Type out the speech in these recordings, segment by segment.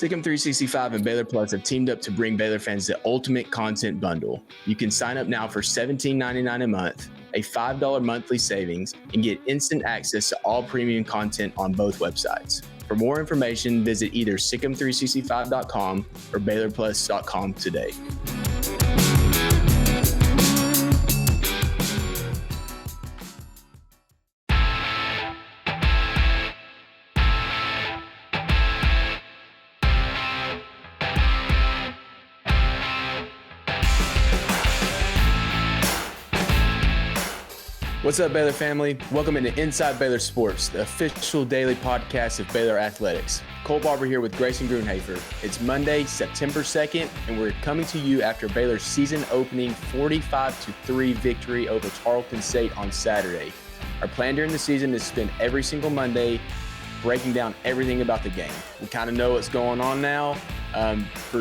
Sikkim 365 and Baylor Plus have teamed up to bring Baylor fans the ultimate content bundle. You can sign up now for $17.99 a month, a $5 monthly savings, and get instant access to all premium content on both websites. For more information, visit either sikkim365.com or baylorplus.com today. What's up, Baylor family? Welcome into Inside Baylor Sports, the official daily podcast of Baylor Athletics. Cole Barber here with Grayson Grunhafer. It's Monday, September 2nd, and we're coming to you after Baylor's season-opening 45-3 victory over Tarleton State on Saturday. Our plan during the season is to spend every single Monday breaking down everything about the game. We kind of know what's going on now.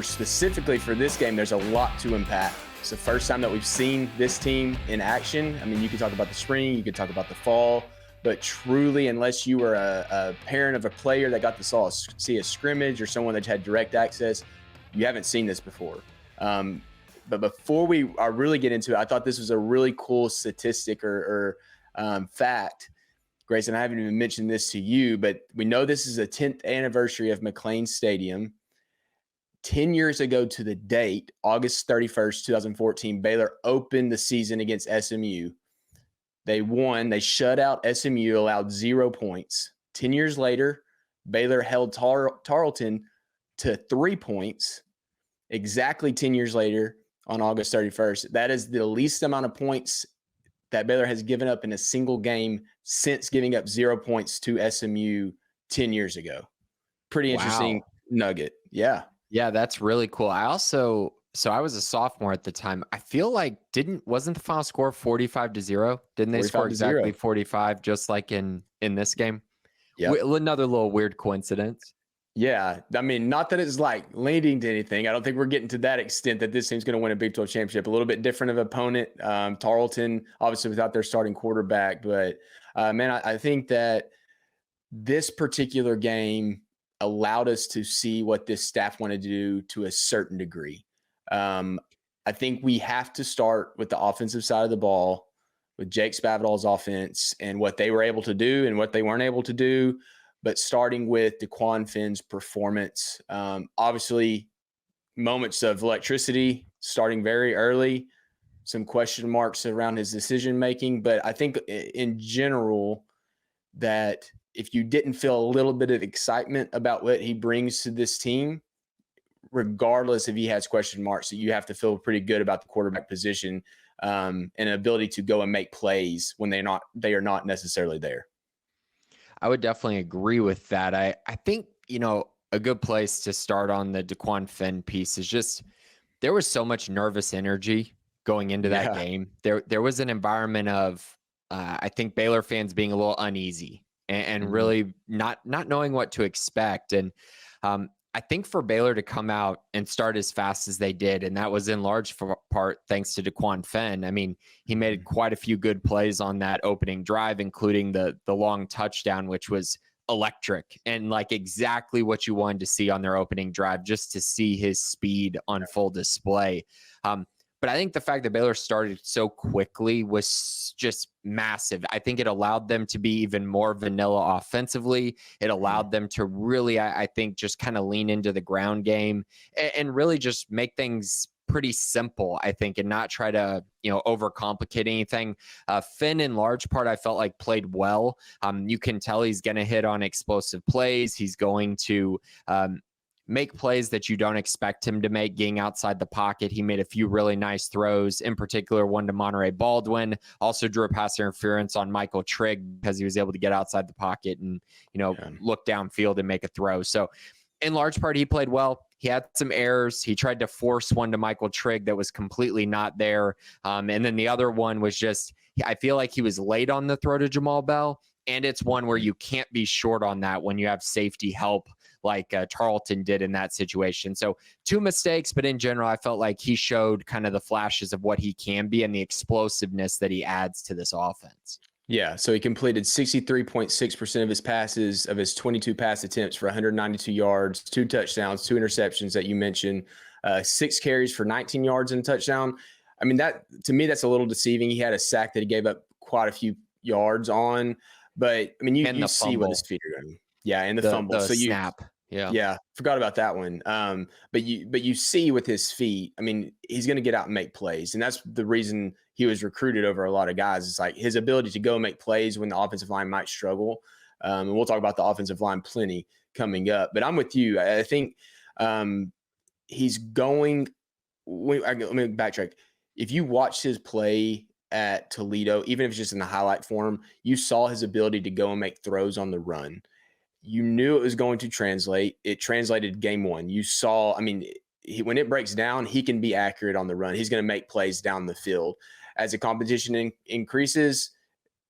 Specifically for this game, there's a lot to unpack. It's the first time that we've seen this team in action. I mean, you could talk about the spring, you could talk about the fall, but truly, unless you were a parent of a player that got to see a scrimmage or someone that had direct access, you haven't seen this before. But before we really get into it, I thought this was a really cool statistic or fact. Grayson, I haven't even mentioned this to you, but we know this is the 10th anniversary of McLean Stadium. 10 years ago to the date, August 31st, 2014, Baylor opened the season against SMU. They won. They shut out SMU, allowed 0 points. 10 years later, Baylor held Tarleton to 3 points. Exactly 10 years later on August 31st. That is the least amount of points that Baylor has given up in a single game since giving up 0 points to SMU 10 years ago. Pretty interesting nugget. Yeah. Yeah, that's really cool. I was a sophomore at the time. I feel like wasn't the final score 45-0? Didn't they score exactly 45 just like in this game? Yeah. Another little weird coincidence. Yeah. I mean, not that it's like leading to anything. I don't think we're getting to that extent that this team's going to win a Big 12 championship. A little bit different of opponent. Tarleton, obviously without their starting quarterback. But, I think that this particular game allowed us to see what this staff wanted to do to a certain degree. I think we have to start with the offensive side of the ball with Jake Spavital's offense and what they were able to do and what they weren't able to do, but starting with DeQuan Finn's performance. Obviously, moments of electricity starting very early, some question marks around his decision-making, but I think in general that if you didn't feel a little bit of excitement about what he brings to this team, regardless if he has question marks, you have to feel pretty good about the quarterback position and an ability to go and make plays when they are not necessarily there. I would definitely agree with that. I think, a good place to start on the DeQuan Finn piece is just there was so much nervous energy going into that game. There was an environment of, I think, Baylor fans being a little uneasy and really not knowing what to expect. And I think for Baylor to come out and start as fast as they did, and that was in large part thanks to DeQuan Finn. I mean, he made quite a few good plays on that opening drive, including the long touchdown, which was electric and like exactly what you wanted to see on their opening drive, just to see his speed on full display. But I think the fact that Baylor started so quickly was just massive. I think it allowed them to be even more vanilla offensively. It allowed them to really, I think, just kind of lean into the ground game and really just make things pretty simple, I think, and not try to, overcomplicate anything. Finn, in large part, I felt like played well. You can tell he's going to hit on explosive plays. He's going to make plays that you don't expect him to make, getting outside the pocket. He made a few really nice throws, in particular one to Monterey Baldwin. Also drew a pass interference on Michael Trigg because he was able to get outside the pocket and, look downfield and make a throw. So in large part, he played well. He had some errors. He tried to force one to Michael Trigg that was completely not there. And then the other one was just, I feel like he was late on the throw to Jamal Bell. And it's one where you can't be short on that when you have safety help like Tarleton did in that situation. So 2 mistakes, but in general, I felt like he showed kind of the flashes of what he can be and the explosiveness that he adds to this offense. Yeah, so he completed 63.6% of his passes of his 22 pass attempts for 192 yards, 2 touchdowns, 2 interceptions that you mentioned, 6 carries for 19 yards and a touchdown. I mean, that to me, that's a little deceiving. He had a sack that he gave up quite a few yards on, but I mean, And you the see what his fumble, feet are doing. Yeah, and the fumble. the So snap. Yeah. yeah, forgot about that one. But you see with his feet, I mean, he's going to get out and make plays, and that's the reason he was recruited over a lot of guys. It's like his ability to go make plays when the offensive line might struggle. And we'll talk about the offensive line plenty coming up. But I'm with you. I think he's going. Let me backtrack. If you watch his play at Toledo, even if it's just in the highlight form, you saw his ability to go and make throws on the run. You knew it was going to translate. It translated game one. You saw, I mean, when it breaks down, he can be accurate on the run. He's going to make plays down the field. As the competition increases,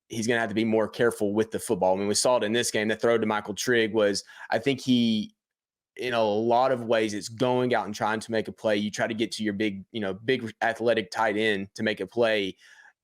he's going to have to be more careful with the football. I mean, we saw it in this game. The throw to Michael Trigg was, I think he, in a lot of ways, it's going out and trying to make a play. You try to get to your big athletic tight end to make a play.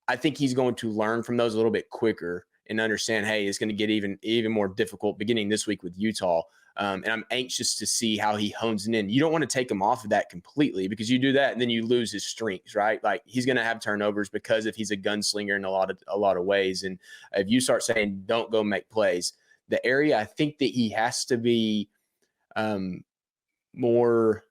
I think he's going to learn from those a little bit quicker and understand, hey, it's going to get even more difficult beginning this week with Utah. And I'm anxious to see how he hones it in. You don't want to take him off of that completely, because you do that and then you lose his strengths, right? Like, he's going to have turnovers because if he's a gunslinger in a lot of ways. And if you start saying don't go make plays, the area I think that he has to be more.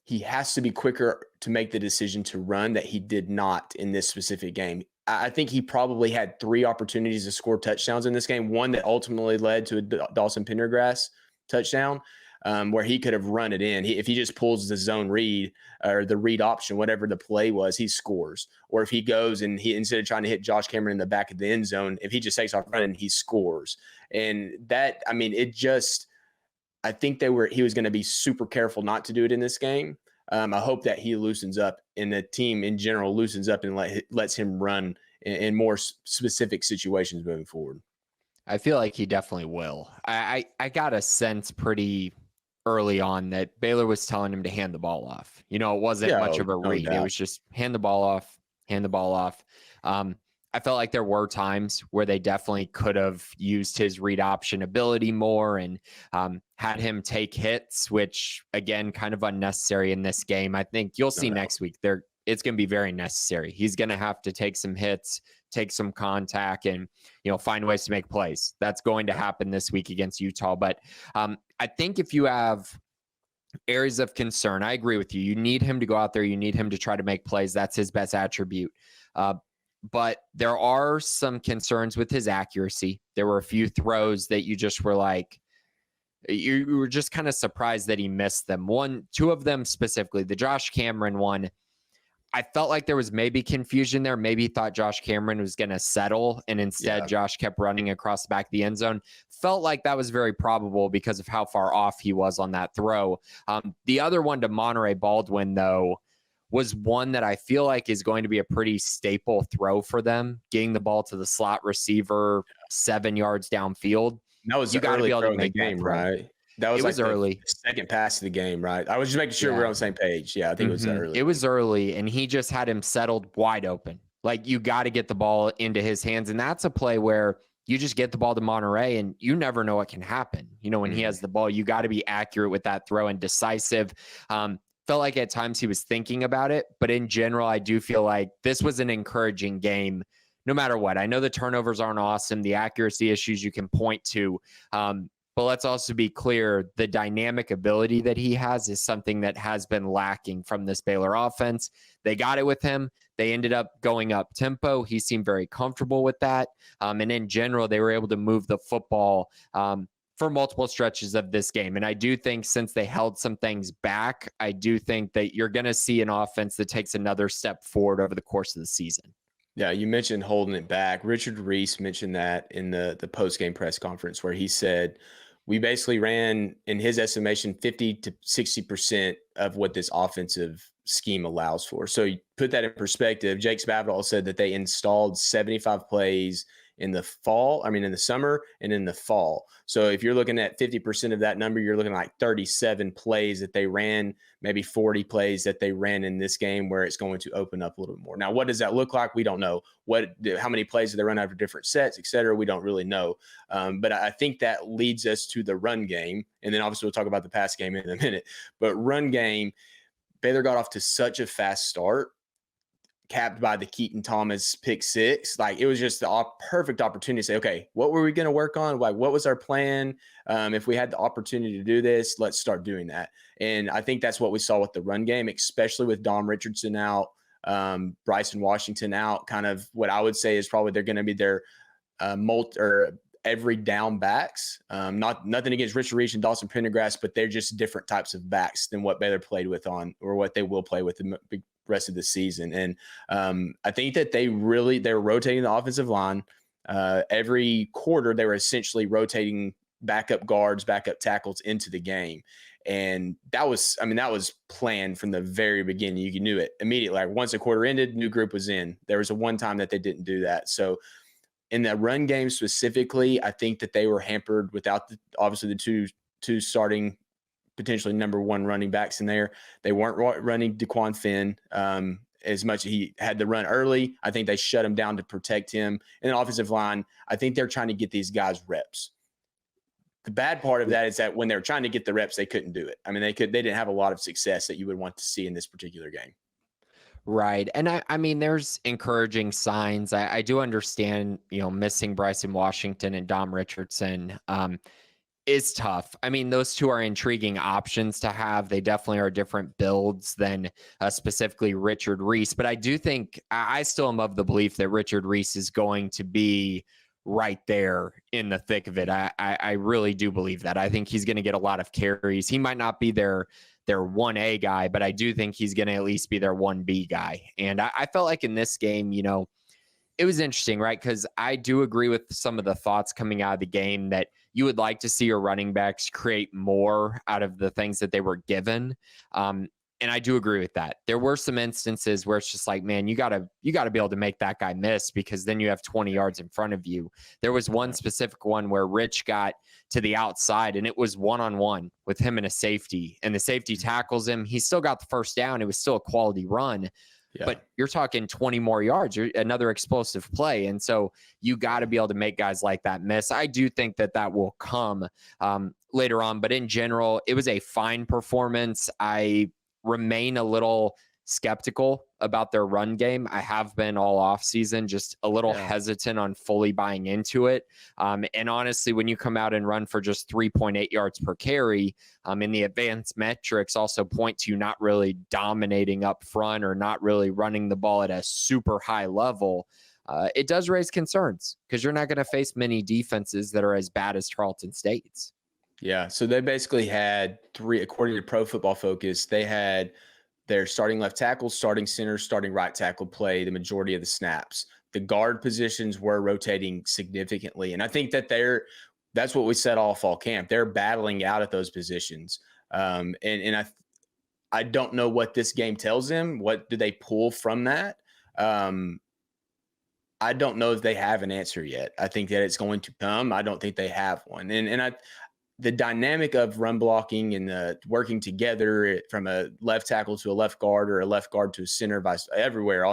He has to be quicker to make the decision to run that he did not in this specific game. I think he probably had 3 opportunities to score touchdowns in this game. One that ultimately led to a Dawson Pendergrass touchdown, where he could have run it in. If he just pulls the zone read or the read option, whatever the play was, he scores. Or if he goes and he, instead of trying to hit Josh Cameron in the back of the end zone, if he just takes off running, he scores. And that, I mean, it just, I think he was going to be super careful not to do it in this game. I hope that he loosens up and the team in general loosens up and lets him run in more specific situations moving forward. I feel like he definitely will. I got a sense pretty early on that Baylor was telling him to hand the ball off. It wasn't much of a read. It was just hand the ball off, hand the ball off. I felt like there were times where they definitely could have used his read option ability more and had him take hits, which, again, kind of unnecessary in this game. I think you'll see next week it's going to be very necessary. He's going to have to take some hits, take some contact, and find ways to make plays. That's going to happen this week against Utah. But I think if you have areas of concern, I agree with you. You need him to go out there. You need him to try to make plays. That's his best attribute. But there are some concerns with his accuracy. There were a few throws that you just were like, you were just kind of surprised that he missed them. 2 of them specifically, the Josh Cameron one, I felt like there was maybe confusion there. Maybe he thought Josh Cameron was going to settle, and instead Josh kept running across the back of the end zone. Felt like that was very probable because of how far off he was on that throw. The other one to Monterey Baldwin, though, was one that I feel like is going to be a pretty staple throw for them, getting the ball to the slot receiver 7 yards downfield. That was you got to be able to make the game, right? That was early. The second pass of the game, right? I was just making sure we're on the same page. Yeah, I think it was early. It was early, and he just had him settled wide open. Like, you got to get the ball into his hands, and that's a play where you just get the ball to Monterey, and you never know what can happen. When he has the ball, you got to be accurate with that throw and decisive. Felt like at times he was thinking about it, but in general, I do feel like this was an encouraging game no matter what. I know the turnovers aren't awesome, the accuracy issues you can point to, but let's also be clear, the dynamic ability that he has is something that has been lacking from this Baylor offense. They got it with him. They ended up going up tempo. He seemed very comfortable with that. And in general, they were able to move the football for multiple stretches of this game. And I do think since they held some things back, I do think that you're going to see an offense that takes another step forward over the course of the season. Yeah, you mentioned holding it back. Richard Reese mentioned that in the post-game press conference, where he said, we basically ran, in his estimation, 50 to 60% of what this offensive scheme allows for. So you put that in perspective, Jake Spavital said that they installed 75 plays in the summer and in the fall. So if you're looking at 50% of that number, you're looking at like 37 plays that they ran, maybe 40 plays that they ran in this game where it's going to open up a little bit more. Now, what does that look like? We don't know. How many plays do they run after different sets, et cetera? We don't really know. But I think that leads us to the run game. And then obviously we'll talk about the pass game in a minute. But run game, Baylor got off to such a fast start, capped by the Keaton Thomas pick six. Like, it was just the perfect opportunity to say, okay, what were we going to work on? Like, what was our plan? If we had the opportunity to do this, let's start doing that. And I think that's what we saw with the run game, especially with Dom Richardson out, Bryson Washington out. Kind of what I would say is probably they're going to be their every down backs. Nothing against Richard Reach and Dawson Pendergrass, but they're just different types of backs than what Baylor played with or what they will play with the rest of the season. And I think that they're rotating the offensive line. Every quarter, they were essentially rotating backup guards, backup tackles into the game. And that was planned from the very beginning. You knew it immediately. Like, once a quarter ended, new group was in. There was a one time that they didn't do that. So in the run game specifically, I think that they were hampered without obviously the two starting potentially number one running backs in there. They weren't running DeQuan Finn as much as he had to run early. I think they shut him down to protect him. And the offensive line, I think they're trying to get these guys reps. The bad part of that is that when they were trying to get the reps, they couldn't do it. I mean, they didn't have a lot of success that you would want to see in this particular game. Right. And I mean, there's encouraging signs. I do understand, missing Bryson Washington and Dom Richardson is tough. I mean, those two are intriguing options to have. They definitely are different builds than specifically Richard Reese. But I do think I still am of the belief that Richard Reese is going to be right there in the thick of it. I really do believe that. I think he's going to get a lot of carries. He might not be their 1A guy, but I do think he's going to at least be their 1B guy. And I felt like in this game, it was interesting, right? Because I do agree with some of the thoughts coming out of the game that you would like to see your running backs create more out of the things that they were given. And I do agree with that. There were some instances where it's just like, man, you gotta be able to make that guy miss, because then you have 20 yards in front of you. There was one specific one where Rich got to the outside and it was one-on-one with him and a safety, and the safety tackles him. He still got the first down. It was still a quality run. Yeah. But you're talking 20 more yards, another explosive play. And so you got to be able to make guys like that miss. I do think that will come later on. But in general, it was a fine performance. I remain a little skeptical about their run game. I have been all off season, just a little hesitant on fully buying into it. And honestly, when you come out and run for just 3.8 yards per carry, and the advanced metrics also point to you not really dominating up front or not really running the ball at a super high level, it does raise concerns, because you're not going to face many defenses that are as bad as Tarleton State's. Yeah, so they basically had three, according to Pro Football Focus, they had their starting left tackle, starting center, starting right tackle play the majority of the snaps. The guard positions were rotating significantly. And I think that that's what we said all fall camp. They're battling out at those positions. And I don't know what this game tells them. What do they pull from that? I don't know if they have an answer yet. I think that it's going to come. I don't think they have one. And the dynamic of run blocking and working together from a left tackle to a left guard or a left guard to a center, everywhere,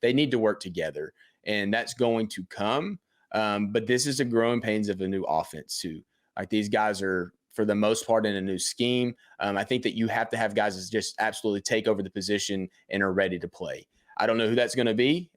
they need to work together, and that's going to come. But this is the growing pains of a new offense too. Like, these guys are, for the most part, in a new scheme. I think that you have to have guys that just absolutely take over the position and are ready to play. I don't know who that's going to be.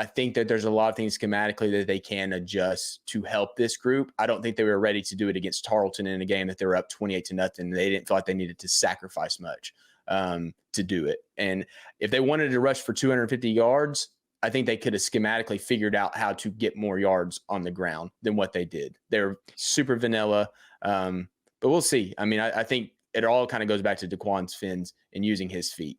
I think that there's a lot of things schematically that they can adjust to help this group. I don't think they were ready to do it against Tarleton in a game that they were up 28-0. They didn't feel like they needed to sacrifice much to do it. And if they wanted to rush for 250 yards, I think they could have schematically figured out how to get more yards on the ground than what they did. They're super vanilla, but we'll see. I mean, I think it all kind of goes back to DeQuan Finn's and using his feet.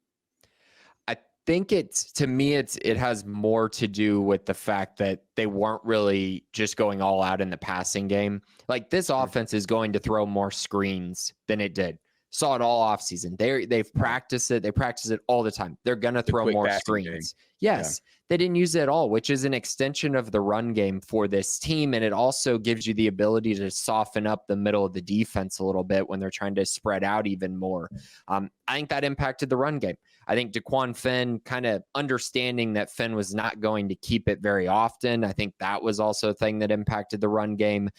I think it has more to do with the fact that they weren't really just going all out in the passing game. Like, this offense is going to throw more screens than it did. saw it all offseason. They've practiced it. They practice it all the time. They're going to throw more screens. Yes. Yeah. They didn't use it at all, which is an extension of the run game for this team. And it also gives you the ability to soften up the middle of the defense a little bit when they're trying to spread out even more. I think that impacted the run game. I think DeQuan Finn kind of understanding that Finn was not going to keep it very often. I think that was also a thing that impacted the run game.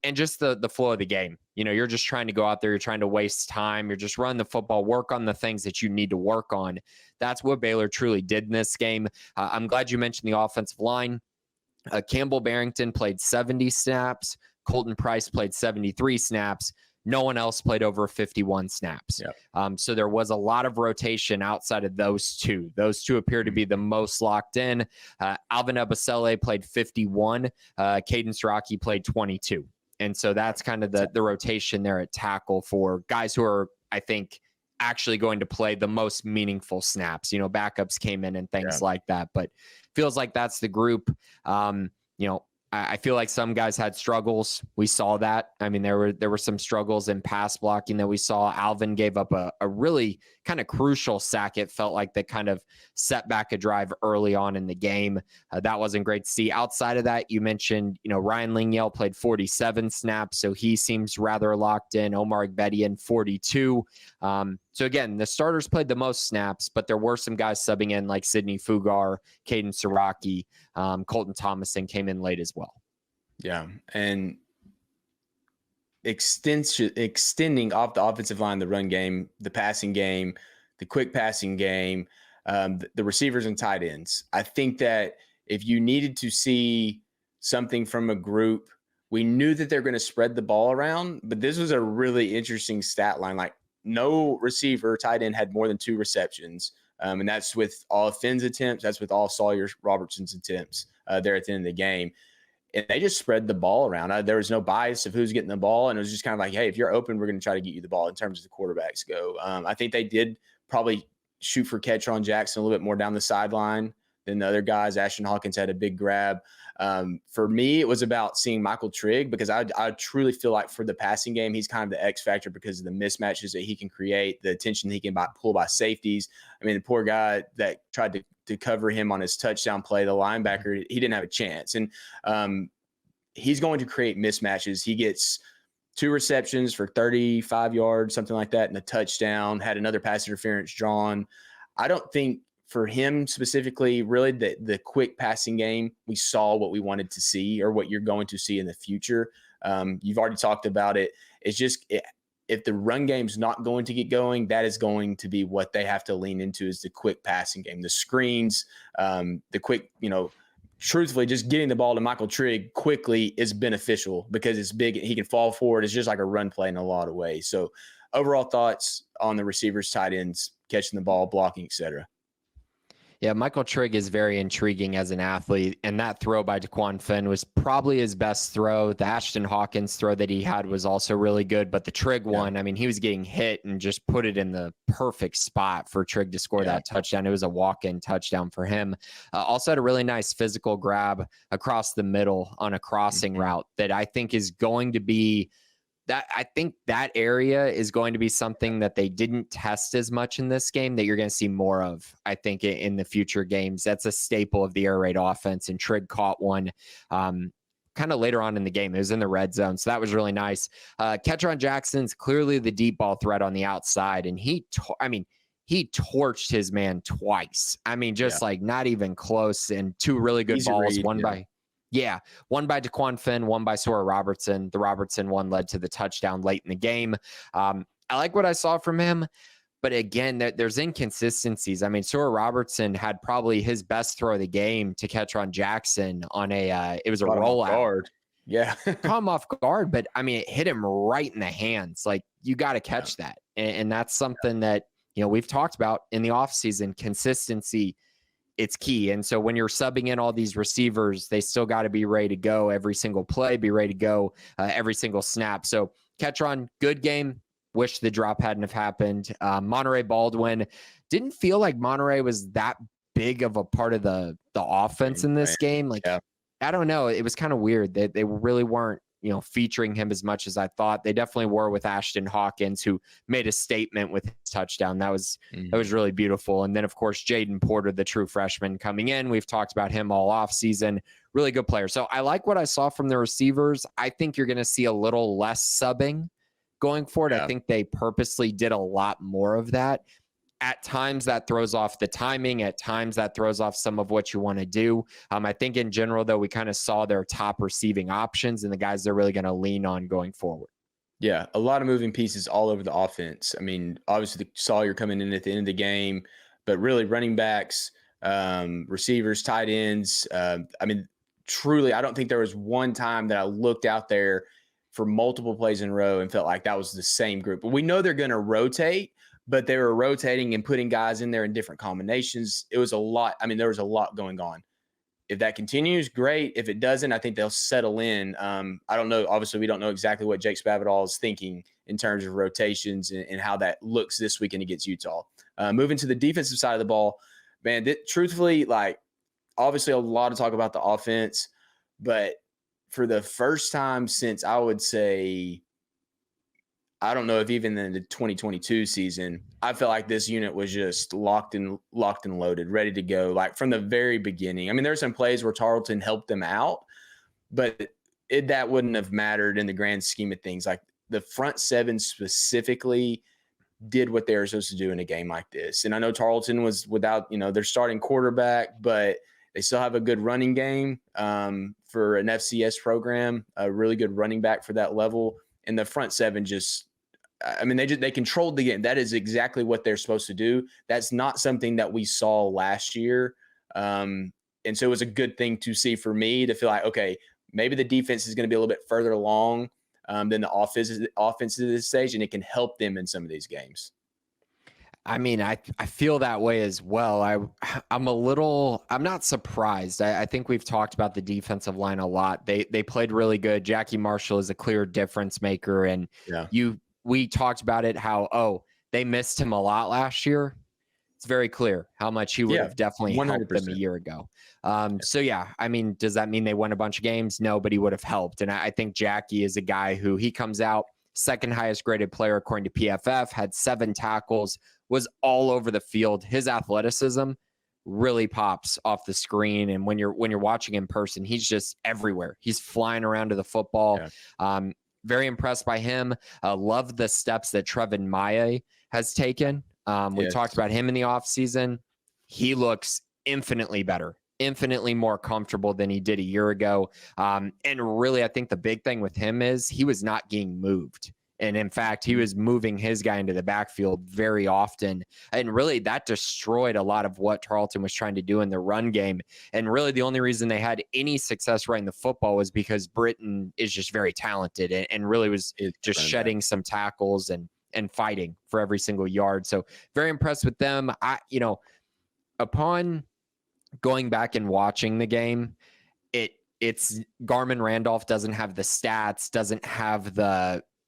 And just the flow of the game. You're just trying to go out there. You're trying to waste time. You're just running the football, work on the things that you need to work on. That's what Baylor truly did in this game. I'm glad you mentioned the offensive line. Campbell Barrington played 70 snaps. Colton Price played 73 snaps. No one else played over 51 snaps. Yep. So there was a lot of rotation outside of those two. Those two appear to be the most locked in. Alvin Ebasele played 51. Caden Siraki played 22. And so that's kind of the rotation there at tackle for guys who are, I think, actually going to play the most meaningful snaps. Backups came in and things like that. But feels like that's the group. I feel like some guys had struggles. We saw that. I mean, there were some struggles in pass blocking that we saw. Alvin gave up a really kind of crucial sack. It felt like that kind of set back a drive early on in the game. That wasn't great to see. Outside of that, you mentioned, Ryan Lingyell played 47 snaps, so he seems rather locked in. Omar Igbedian, 42. So again, the starters played the most snaps, but there were some guys subbing in like Sidney Fugar, Caden Siraki, Colton Thomason came in late as well. Yeah, and extending off the offensive line, the run game, the passing game, the quick passing game, the receivers and tight ends. I think that if you needed to see something from a group, we knew that they're going to spread the ball around, but this was a really interesting stat line. Like no receiver, tight end had more than 2 receptions. And that's with all of Finn's attempts. That's with all Sawyer Robertson's attempts there at the end of the game. And they just spread the ball around. There was no bias of who's getting the ball. And it was just kind of like, hey, if you're open, we're going to try to get you the ball in terms of the quarterbacks go. I think they did probably shoot for Ketron Jackson a little bit more down the sideline than the other guys. Ashton Hawkins had a big grab. For me, it was about seeing Michael Trigg because I truly feel like for the passing game, he's kind of the X factor because of the mismatches that he can create, the attention he can pull by safeties. I mean, the poor guy that tried to cover him on his touchdown play, the linebacker, he didn't have a chance. And he's going to create mismatches. He gets 2 receptions for 35 yards, something like that, and a touchdown, had another pass interference drawn. I don't think for him specifically, really, the quick passing game, we saw what we wanted to see or what you're going to see in the future. You've already talked about it. It's just if the run game's not going to get going, that is going to be what they have to lean into is the quick passing game, the screens, the quick, truthfully, just getting the ball to Michael Trigg quickly is beneficial because it's big. He can fall forward. It's just like a run play in a lot of ways. So overall thoughts on the receivers, tight ends, catching the ball, blocking, et cetera. Yeah, Michael Trigg is very intriguing as an athlete, and that throw by DeQuan Finn was probably his best throw. The Ashton Hawkins throw that he had was also really good, but the Trigg one, I mean, he was getting hit and just put it in the perfect spot for Trigg to score that touchdown. It was a walk-in touchdown for him. Also had a really nice physical grab across the middle on a crossing route that I think is going to be I think that area is going to be something that they didn't test as much in this game that you're going to see more of, I think, in the future games. That's a staple of the air raid offense, and Trigg caught one kind of later on in the game. It was in the red zone, so that was really nice. Ketron Jackson's clearly the deep ball threat on the outside, and he torched his man twice. I mean, just like not even close, and 2 really good balls, one by DeQuan Finn, one by Sawyer Robertson. The Robertson one led to the touchdown late in the game. I like what I saw from him, but again, there's inconsistencies. I mean, Sawyer Robertson had probably his best throw of the game to Ketron Jackson on it was a rollout. Yeah. Caught him off guard, but I mean, it hit him right in the hands. Like, you got to catch that. And that's something that, we've talked about in the offseason, consistency. It's key. And so when you're subbing in all these receivers, they still got to be ready to go every single play, be ready to go every single snap. So Ketron, good game. Wish the drop hadn't have happened. Monterey Baldwin, didn't feel like Monterey was that big of a part of the offense in this game. Like, I don't know. It was kind of weird. They really weren't featuring him as much as I thought. They definitely were with Ashton Hawkins, who made a statement with his touchdown. That was really beautiful. And then, of course, Jaden Porter, the true freshman coming in. We've talked about him all off season. Really good player. So I like what I saw from the receivers. I think you're going to see a little less subbing going forward. I think they purposely did a lot more of that. At times that throws off the timing. At times that throws off some of what you want to do. I think in general, though, we kind of saw their top receiving options and the guys they're really going to lean on going forward. Yeah, a lot of moving pieces all over the offense. I mean, obviously Sawyer coming in at the end of the game, but really running backs, receivers, tight ends. I mean, truly, I don't think there was one time that I looked out there for multiple plays in a row and felt like that was the same group. But we know they're going to rotate, but they were rotating and putting guys in there in different combinations. It was a lot. I mean, there was a lot going on. If that continues, great. If it doesn't, I think they'll settle in. I don't know. Obviously, we don't know exactly what Jake Spavital is thinking in terms of rotations and how that looks this weekend against Utah. Moving to the defensive side of the ball, man, truthfully, like, obviously a lot of talk about the offense, but for the first time since I would say, I don't know if even in the 2022 season, I felt like this unit was just locked and loaded, ready to go, like from the very beginning. I mean, there are some plays where Tarleton helped them out, but that wouldn't have mattered in the grand scheme of things. Like the front seven specifically did what they were supposed to do in a game like this. And I know Tarleton was without, their starting quarterback, but they still have a good running game for an FCS program, a really good running back for that level. And the front seven they controlled the game. That is exactly what they're supposed to do. That's not something that we saw last year. And so it was a good thing to see for me to feel like, okay, maybe the defense is going to be a little bit further along than the offense at this stage, and it can help them in some of these games. I mean, I feel that way as well. I'm not surprised. I think we've talked about the defensive line a lot. They played really good. Jackie Marshall is a clear difference maker. And we talked about it, how, they missed him a lot last year. It's very clear how much he would have definitely 100%. Helped them a year ago. So, I mean, does that mean they won a bunch of games? No, but he would have helped. And I think Jackie is a guy who he comes out, second highest graded player according to PFF, had 7 tackles, was all over the field. His athleticism really pops off the screen. And when you're watching in person, he's just everywhere. He's flying around to the football. Yeah. Very impressed by him. Love the steps that Trevin Maye has taken. We talked about him in the offseason. He looks infinitely better, infinitely more comfortable than he did a year ago. And really, I think the big thing with him is he was not getting moved. And in fact, he was moving his guy into the backfield very often. And really, that destroyed a lot of what Tarleton was trying to do in the run game. And really, the only reason they had any success running the football was because Britton is just very talented and really was just shedding some tackles and fighting for every single yard. So very impressed with them. Upon going back and watching the game, it's Garmin Randolph doesn't have the stats, doesn't have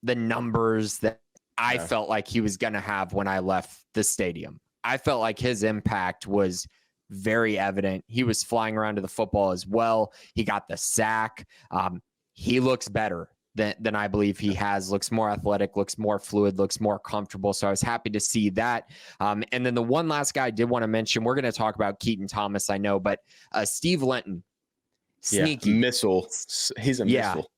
the numbers that I felt like he was going to have when I left the stadium. I felt like his impact was very evident. He was flying around to the football as well. He got the sack. He looks better than I believe he has, looks more athletic, looks more fluid, looks more comfortable. So I was happy to see that. And then the one last guy I did want to mention, we're going to talk about Keaton Thomas, I know, but Steve Lenton, sneaky. Missile. He's a missile.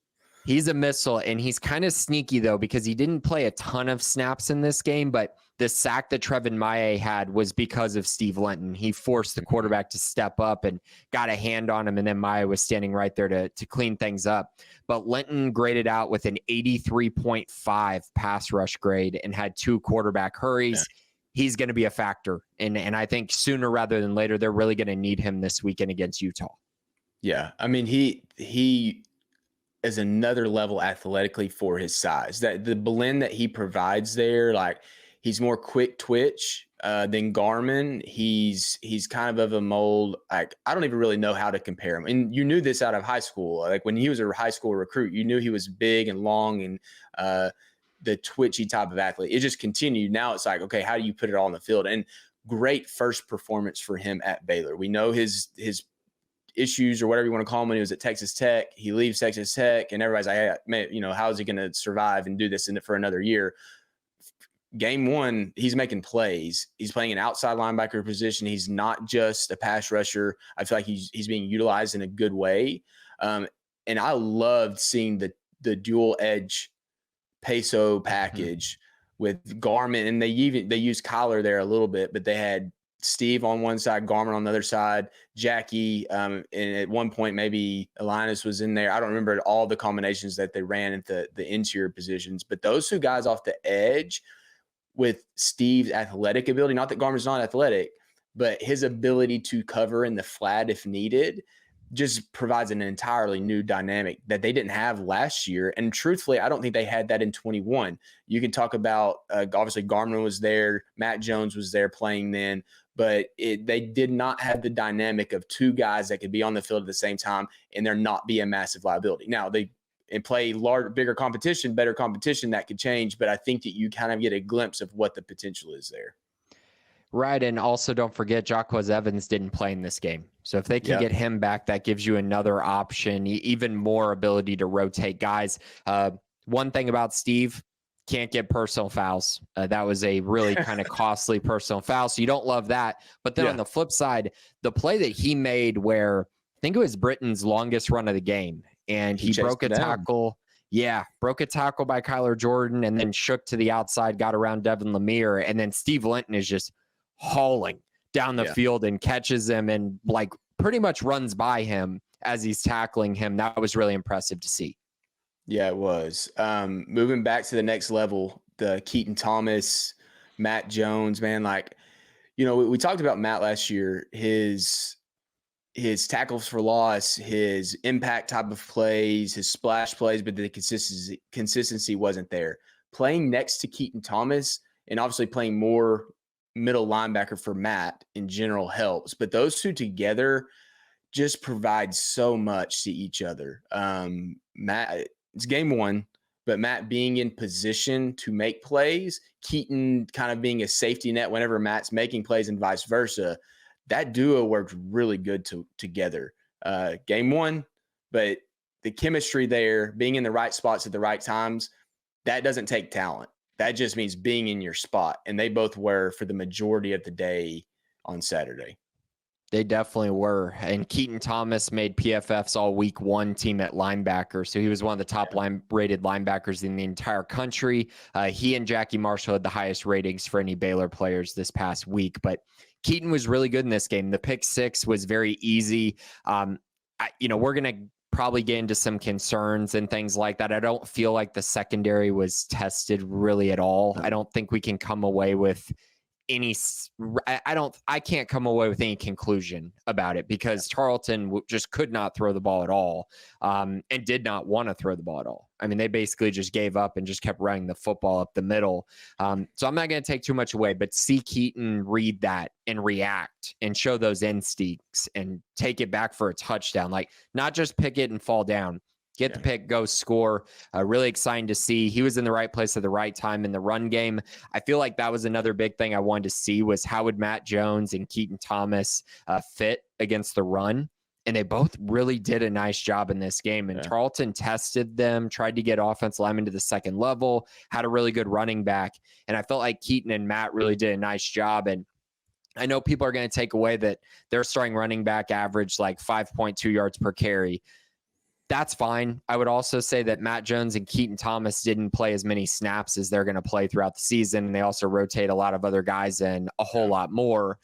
He's a missile, and he's kind of sneaky, though, because he didn't play a ton of snaps in this game, but the sack that Trevin Maye had was because of Steve Lenton. He forced the quarterback to step up and got a hand on him, and then Maye was standing right there to clean things up. But Lenton graded out with an 83.5 pass rush grade and had 2 quarterback hurries. Yeah. He's going to be a factor, and I think sooner rather than later, they're really going to need him this weekend against Utah. Yeah, I mean, he is another level athletically for his size. That the blend that he provides there, like he's more quick twitch than Garmin. He's kind of a mold. Like I don't even really know how to compare him. And you knew this out of high school. Like when he was a high school recruit, you knew he was big and long and the twitchy type of athlete. It just continued. Now it's like, okay, how do you put it all on the field? And great first performance for him at Baylor. We know his issues or whatever you want to call them when he was at Texas Tech. He leaves Texas Tech, and everybody's like, hey, man, you know, how is he going to survive and do this for another year? Game one, he's making plays. He's playing an outside linebacker position. He's not just a pass rusher. I feel like he's being utilized in a good way. And I loved seeing the dual edge peso package with Garmin, and they used Kyler there a little bit, but they had Steve on one side, Garmin on the other side, Jackie, and at one point maybe Linus was in there. I don't remember all the combinations that they ran at the interior positions, but those two guys off the edge with Steve's athletic ability, not that Garmin's not athletic, but his ability to cover in the flat if needed, just provides an entirely new dynamic that they didn't have last year. And truthfully, I don't think they had that in 21. You can talk about, obviously Garmin was there, Matt Jones was there playing then, but they did not have the dynamic of two guys that could be on the field at the same time and there not be a massive liability. Now, and play bigger competition, better competition, that could change. But I think that you kind of get a glimpse of what the potential is there. Right. And also don't forget, Jacquez Evans didn't play in this game. So if they can get him back, that gives you another option, even more ability to rotate guys. One thing about Steve, can't get personal fouls. That was a really kind of costly personal foul. So you don't love that. But then on the flip side, the play that he made where I think it was Britain's longest run of the game, and he broke a tackle. Yeah, broke a tackle by Kyler Jordan and then shook to the outside, got around Devin Lemire, and then Steve Linton is just hauling down the field and catches him and like pretty much runs by him as he's tackling him. That was really impressive to see. Yeah, it was. Moving back to the next level, the Keaton Thomas, Matt Jones, man, like, you know, we talked about Matt last year, his tackles for loss, his impact type of plays, his splash plays, but the consistency wasn't there. Playing next to Keaton Thomas and obviously playing more middle linebacker for Matt in general helps, but those two together just provide so much to each other. Matt, it's game one, but Matt being in position to make plays, Keaton kind of being a safety net whenever Matt's making plays and vice versa. That duo worked really good together. Game one, but the chemistry there, being in the right spots at the right times, that doesn't take talent. That just means being in your spot. And they both were for the majority of the day on Saturday. They definitely were. And Keaton Thomas made PFF's all week one team at linebacker. So he was one of the top rated linebackers in the entire country. He and Jackie Marshall had the highest ratings for any Baylor players this past week. But Keaton was really good in this game. The pick six was very easy. We're going to probably get into some concerns and things like that. I don't feel like the secondary was tested really at all. I don't think we can come away with I can't come away with any conclusion about it because Tarleton just could not throw the ball at all and did not want to throw the ball at all. I mean, they basically just gave up and just kept running the football up the middle. So I'm not going to take too much away, but see Keaton read that and react and show those instincts and take it back for a touchdown. Like, not just pick it and fall down. Get the pick, go score. Really exciting to see. He was in the right place at the right time in the run game. I feel like that was another big thing I wanted to see was how would Matt Jones and Keaton Thomas fit against the run. And they both really did a nice job in this game. And Tarleton tested them, tried to get offensive linemen to the second level, had a really good running back. And I felt like Keaton and Matt really did a nice job. And I know people are going to take away that their starting running back averaged like 5.2 yards per carry. That's fine. I would also say that Matt Jones and Keaton Thomas didn't play as many snaps as they're going to play throughout the season. And they also rotate a lot of other guys in a whole lot more.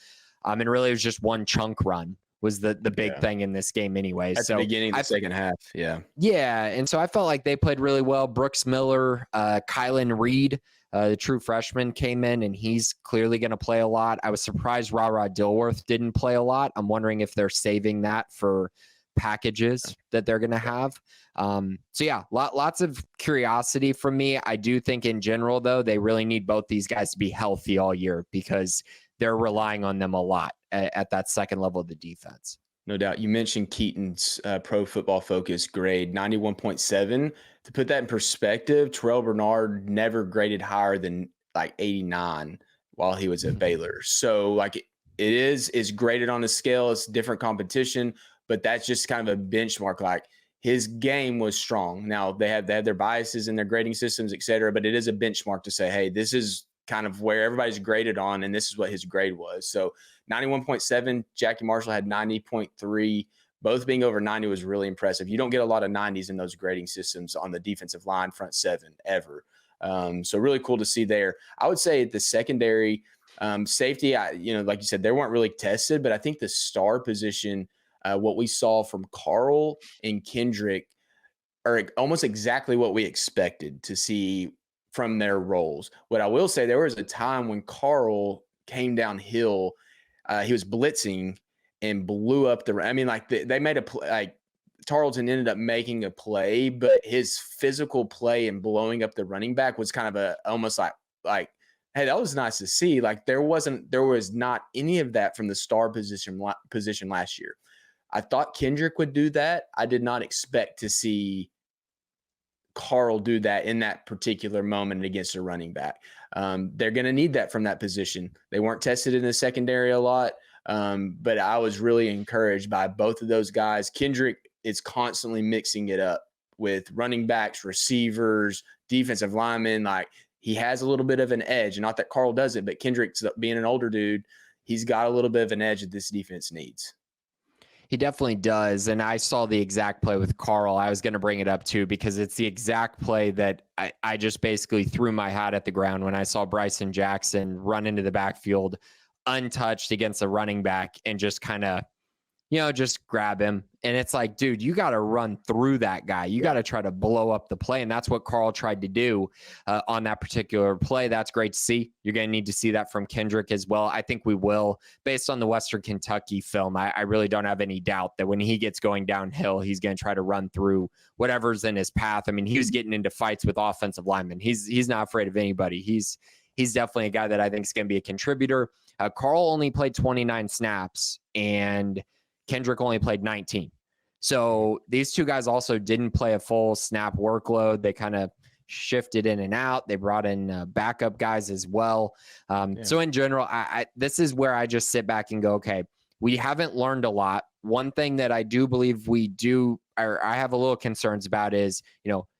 And really it was just one chunk run was the big thing in this game anyway. At the beginning of the second half. Yeah. Yeah. And so I felt like they played really well. Brooks Miller, Kylan Reed, the true freshman, came in and he's clearly going to play a lot. I was surprised Ra Dilworth didn't play a lot. I'm wondering if they're saving that for packages that they're going to have. So yeah, lots of curiosity from me. I do think in general, though, they really need both these guys to be healthy all year because they're relying on them a lot at that second level of the defense. No doubt. You mentioned Keaton's Pro Football Focus grade, 91.7. To put that in perspective, Terrell Bernard never graded higher than like 89 while he was at Baylor. So like it's graded on a scale. It's different competition. but that's just kind of a benchmark. Like, his game was strong. Now they have their biases in their grading systems, et cetera, but it is a benchmark to say, hey, this is kind of where everybody's graded on, and this is what his grade was. So 91.7, Jackie Marshall had 90.3. Both being over 90 was really impressive. You don't get a lot of 90s in those grading systems on the defensive line, front seven, ever. So really cool to see there. I would say the secondary safety, like you said, they weren't really tested, but I think the star position, what we saw from Carl and Kendrick, are almost exactly what we expected to see from their roles. What I will say, there was a time when Carl came downhill, he was blitzing and blew up they made a play. Like, Tarleton ended up making a play, but his physical play and blowing up the running back was kind of almost like, hey, that was nice to see. Like, there was not any of that from the star position last year. I thought Kendrick would do that. I did not expect to see Carl do that in that particular moment against a running back. They're going to need that from that position. They weren't tested in the secondary a lot, but I was really encouraged by both of those guys. Kendrick is constantly mixing it up with running backs, receivers, defensive linemen. Like, he has a little bit of an edge. Not that Carl does it, but Kendrick's, being an older dude, he's got a little bit of an edge that this defense needs. He definitely does. And I saw the exact play with Carl. I was going to bring it up too, because it's the exact play that I just basically threw my hat at the ground when I saw Bryson Jackson run into the backfield untouched against a running back and just kind of, just grab him. And it's like, dude, you got to run through that guy. You got to try to blow up the play. And that's what Carl tried to do on that particular play. That's great to see. You're going to need to see that from Kendrick as well. I think we will, based on the Western Kentucky film. I really don't have any doubt that when he gets going downhill, he's going to try to run through whatever's in his path. I mean, he was getting into fights with offensive linemen. He's not afraid of anybody. He's definitely a guy that I think is going to be a contributor. Carl only played 29 snaps, and Kendrick only played 19. So these two guys also didn't play a full snap workload. They kind of shifted in and out. They brought in backup guys as well. So in general, this is where I just sit back and go, okay, we haven't learned a lot. One thing that I do believe we do, or I have a little concerns about is,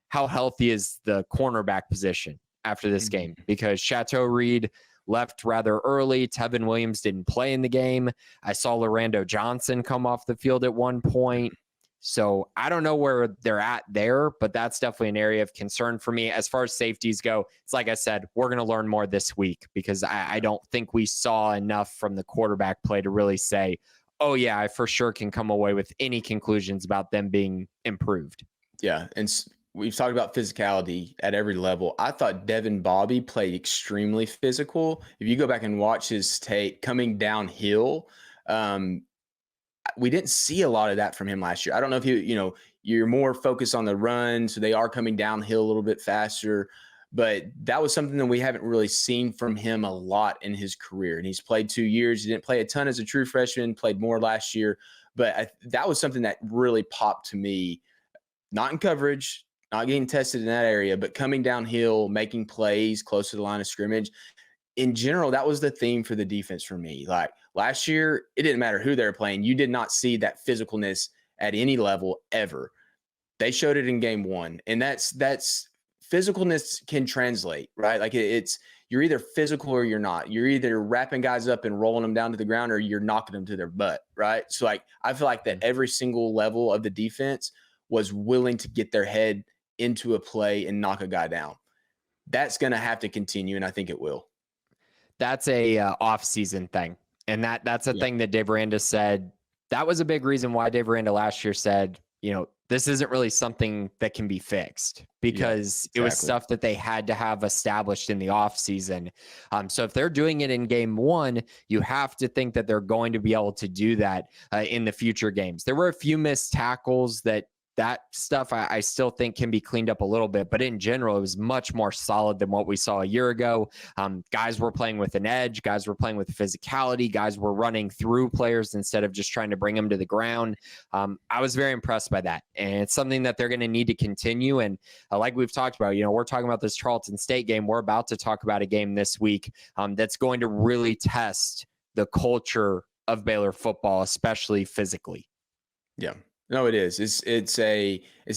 how healthy is the cornerback position after this game? Because Chateau Reed left rather early. Tevin Williams didn't play in the game. I saw Lorando Johnson come off the field at one point. So I don't know where they're at there, but that's definitely an area of concern for me. As far as safeties go, it's like I said, we're going to learn more this week, because I don't think we saw enough from the quarterback play to really say, oh yeah, I for sure can come away with any conclusions about them being improved. Yeah. And we've talked about physicality at every level. I thought Devin Bobby played extremely physical. If you go back and watch his tape coming downhill, we didn't see a lot of that from him last year. I don't know if you're more focused on the run, so they are coming downhill a little bit faster, but that was something that we haven't really seen from him a lot in his career. And he's played 2 years. He didn't play a ton as a true freshman, played more last year, but that was something that really popped to me. Not in coverage, not getting tested in that area, but coming downhill, making plays close to the line of scrimmage. In general, that was the theme for the defense for me. Like, last year, it didn't matter who they were playing. You did not see that physicalness at any level ever. They showed it in game one. And that's physicalness can translate, right? Like, you're either physical or you're not. You're either wrapping guys up and rolling them down to the ground, or you're knocking them to their butt, right? So, like, I feel like that every single level of the defense was willing to get their head into a play and knock a guy down. That's going to have to continue, and I think it will. That's a off-season thing. And that's a thing that Dave Aranda said. That was a big reason why Dave Aranda last year said, this isn't really something that can be fixed, because it was stuff that they had to have established in the offseason. So if they're doing it in game one, you have to think that they're going to be able to do that in the future games. There were a few missed tackles that stuff I still think can be cleaned up a little bit, but in general, it was much more solid than what we saw a year ago. Guys were playing with an edge. Guys were playing with physicality. Guys were running through players instead of just trying to bring them to the ground. I was very impressed by that, and it's something that they're going to need to continue. And like we've talked about, we're talking about this Tarleton State game. We're about to talk about a game this week that's going to really test the culture of Baylor football, especially physically. Yeah. No, it is. It's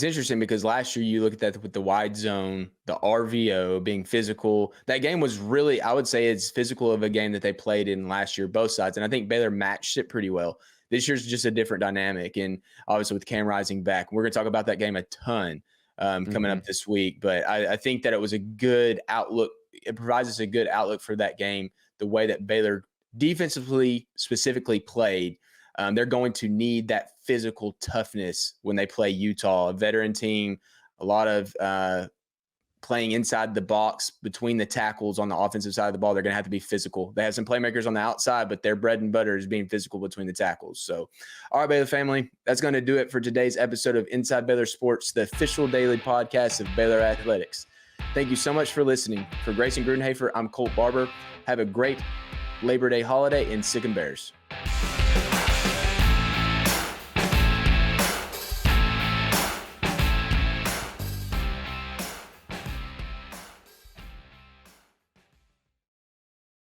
interesting because last year you look at that with the wide zone, the RVO being physical. That game was really, I would say, it's physical of a game that they played in last year, both sides. And I think Baylor matched it pretty well. This year's just a different dynamic. And obviously with Cam Rising back, we're going to talk about that game a ton coming up this week. But I think that it was a good outlook. It provides us a good outlook for that game, the way that Baylor defensively specifically played. They're going to need that physical toughness when they play Utah, a veteran team, a lot of playing inside the box between the tackles on the offensive side of the ball. They're going to have to be physical. They have some playmakers on the outside, but their bread and butter is being physical between the tackles. So, all right, Baylor family, that's going to do it for today's episode of Inside Baylor Sports, the official daily podcast of Baylor Athletics. Thank you so much for listening. For Grayson Grunhafer, I'm Colt Barber. Have a great Labor Day holiday and Sick 'em Bears.